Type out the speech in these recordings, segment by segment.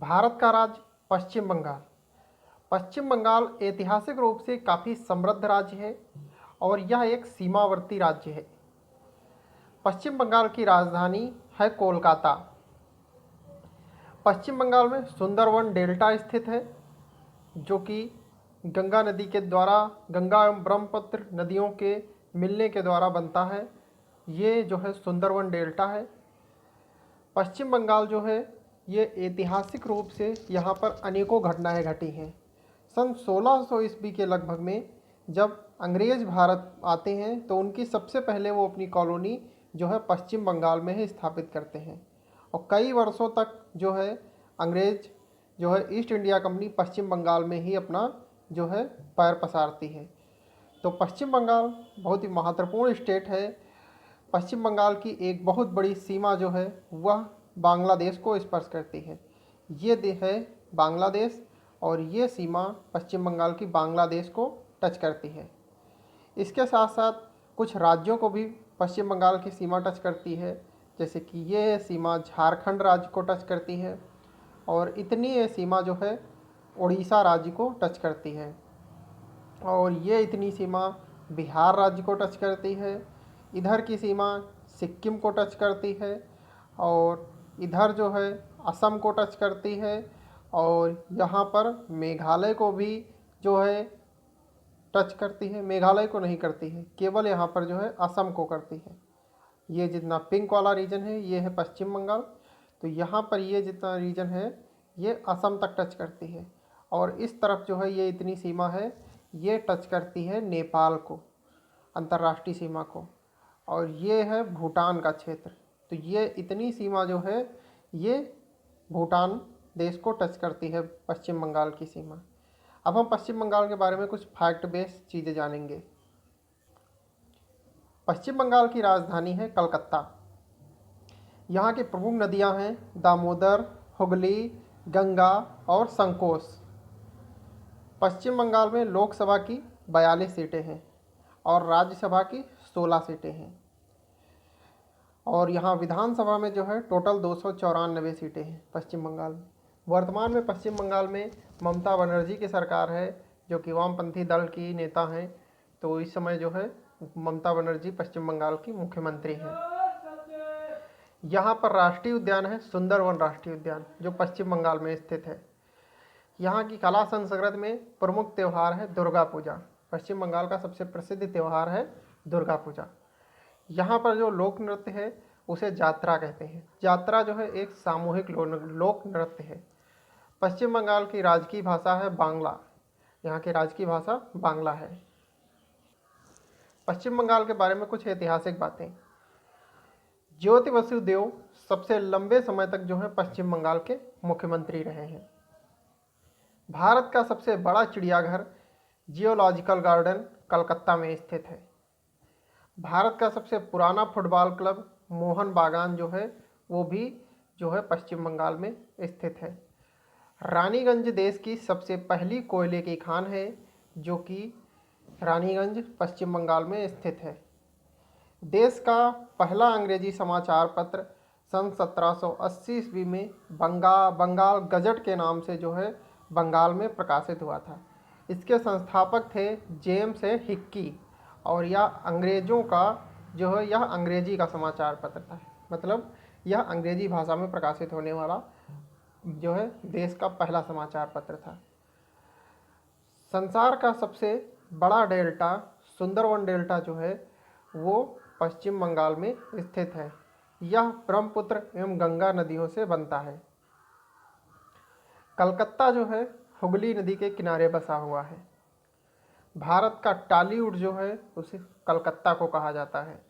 भारत का राज्य पश्चिम बंगाल। पश्चिम बंगाल ऐतिहासिक रूप से काफ़ी समृद्ध राज्य है और यह एक सीमावर्ती राज्य है। पश्चिम बंगाल की राजधानी है कोलकाता। पश्चिम बंगाल में सुंदरवन डेल्टा स्थित है, जो कि गंगा नदी के द्वारा, गंगा एवं ब्रह्मपुत्र नदियों के मिलने के द्वारा बनता है। ये जो है सुंदरवन डेल्टा है। पश्चिम बंगाल जो है ये ऐतिहासिक रूप से यहाँ पर अनेकों घटनाएं घटी हैं। सन 1600 ईस्वी के लगभग में जब अंग्रेज भारत आते हैं तो उनकी सबसे पहले वो अपनी कॉलोनी जो है पश्चिम बंगाल में ही स्थापित करते हैं और कई वर्षों तक जो है अंग्रेज जो है ईस्ट इंडिया कंपनी पश्चिम बंगाल में ही अपना जो है पैर पसारती है। तो पश्चिम बंगाल बहुत ही महत्वपूर्ण स्टेट है। पश्चिम बंगाल की एक बहुत बड़ी सीमा जो है वह बांग्लादेश को स्पर्श करती है। ये है बांग्लादेश और ये सीमा पश्चिम बंगाल की बांग्लादेश को टच करती है। इसके साथ साथ कुछ राज्यों को भी पश्चिम बंगाल की सीमा टच करती है, जैसे कि ये सीमा झारखंड राज्य को टच करती है और इतनी ये सीमा जो है उड़ीसा राज्य को टच करती है और ये इतनी सीमा बिहार राज्य को टच करती है। इधर की सीमा सिक्किम को टच करती है और इधर जो है असम को टच करती है और यहाँ पर मेघालय को भी जो है टच करती है। मेघालय को नहीं करती है, केवल यहाँ पर जो है असम को करती है। ये जितना पिंक वाला रीजन है ये है पश्चिम बंगाल, तो यहाँ पर ये जितना रीजन है ये असम तक टच करती है और इस तरफ जो है ये इतनी सीमा है ये टच करती है नेपाल को, अंतर्राष्ट्रीय सीमा को, और ये है भूटान का क्षेत्र। तो ये इतनी सीमा जो है ये भूटान देश को टच करती है, पश्चिम बंगाल की सीमा। अब हम पश्चिम बंगाल के बारे में कुछ फैक्ट बेस्ड चीज़ें जानेंगे। पश्चिम बंगाल की राजधानी है कलकत्ता। यहाँ की प्रमुख नदियाँ हैं दामोदर, हुगली, गंगा और संकोश। पश्चिम बंगाल में लोकसभा की 42 सीटें हैं और राज्यसभा की 16 सीटें हैं और यहाँ विधानसभा में जो है टोटल 294 सीटें हैं पश्चिम बंगाल में। वर्तमान में पश्चिम बंगाल में ममता बनर्जी की सरकार है, जो कि वामपंथी दल की नेता हैं। तो इस समय जो है ममता बनर्जी पश्चिम बंगाल की मुख्यमंत्री हैं। यहाँ पर राष्ट्रीय उद्यान है सुंदरवन राष्ट्रीय उद्यान, जो पश्चिम बंगाल में स्थित है। यहाँ की कला संस्कृति में प्रमुख त्यौहार है दुर्गा पूजा। पश्चिम बंगाल का सबसे प्रसिद्ध त्यौहार है दुर्गा पूजा। यहाँ पर जो लोक नृत्य है उसे जात्रा कहते हैं। जात्रा जो है एक सामूहिक लोक नृत्य है। पश्चिम बंगाल की राजकीय भाषा है बांग्ला। यहाँ की राजकीय भाषा बांग्ला है। पश्चिम बंगाल के बारे में कुछ ऐतिहासिक बातें। ज्योति बसुदेव सबसे लंबे समय तक जो है पश्चिम बंगाल के मुख्यमंत्री रहे हैं। भारत का सबसे बड़ा चिड़ियाघर जियोलॉजिकल गार्डन कलकत्ता में स्थित है। भारत का सबसे पुराना फुटबॉल क्लब मोहन बागान जो है वो भी जो है पश्चिम बंगाल में स्थित है। रानीगंज देश की सबसे पहली कोयले की खान है, जो कि रानीगंज पश्चिम बंगाल में स्थित है। देश का पहला अंग्रेजी समाचार पत्र सन 1780 ईस्वी में बंगाल गजट के नाम से जो है बंगाल में प्रकाशित हुआ था। इसके संस्थापक थे जेम्स हिक्की और यह अंग्रेज़ों का जो है यह अंग्रेजी का समाचार पत्र था, मतलब यह अंग्रेजी भाषा में प्रकाशित होने वाला जो है देश का पहला समाचार पत्र था। संसार का सबसे बड़ा डेल्टा सुंदरवन डेल्टा जो है वो पश्चिम बंगाल में स्थित है। यह ब्रह्मपुत्र एवं गंगा नदियों से बनता है। कलकत्ता जो है हुगली नदी के किनारे बसा हुआ है। भारत का टॉलीवुड जो है उसे कलकत्ता को कहा जाता है।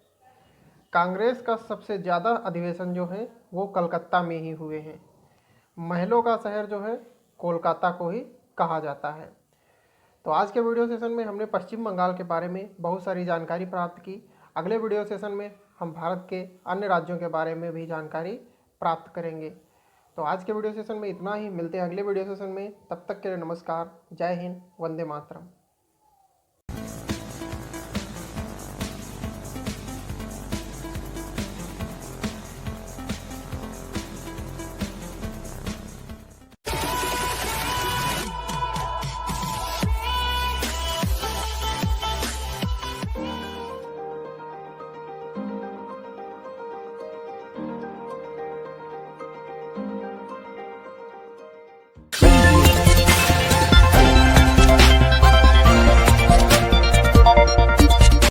कांग्रेस का सबसे ज़्यादा अधिवेशन जो है वो कलकत्ता में ही हुए हैं। महलों का शहर जो है कोलकाता को ही कहा जाता है। तो आज के वीडियो सेशन में हमने पश्चिम बंगाल के बारे में बहुत सारी जानकारी प्राप्त की। अगले वीडियो सेशन में हम भारत के अन्य राज्यों के बारे में भी जानकारी प्राप्त करेंगे। तो आज के वीडियो सेशन में इतना ही। मिलते हैं अगले वीडियो सेशन में। तब तक के लिए नमस्कार। जय हिंद, वंदे मातरम।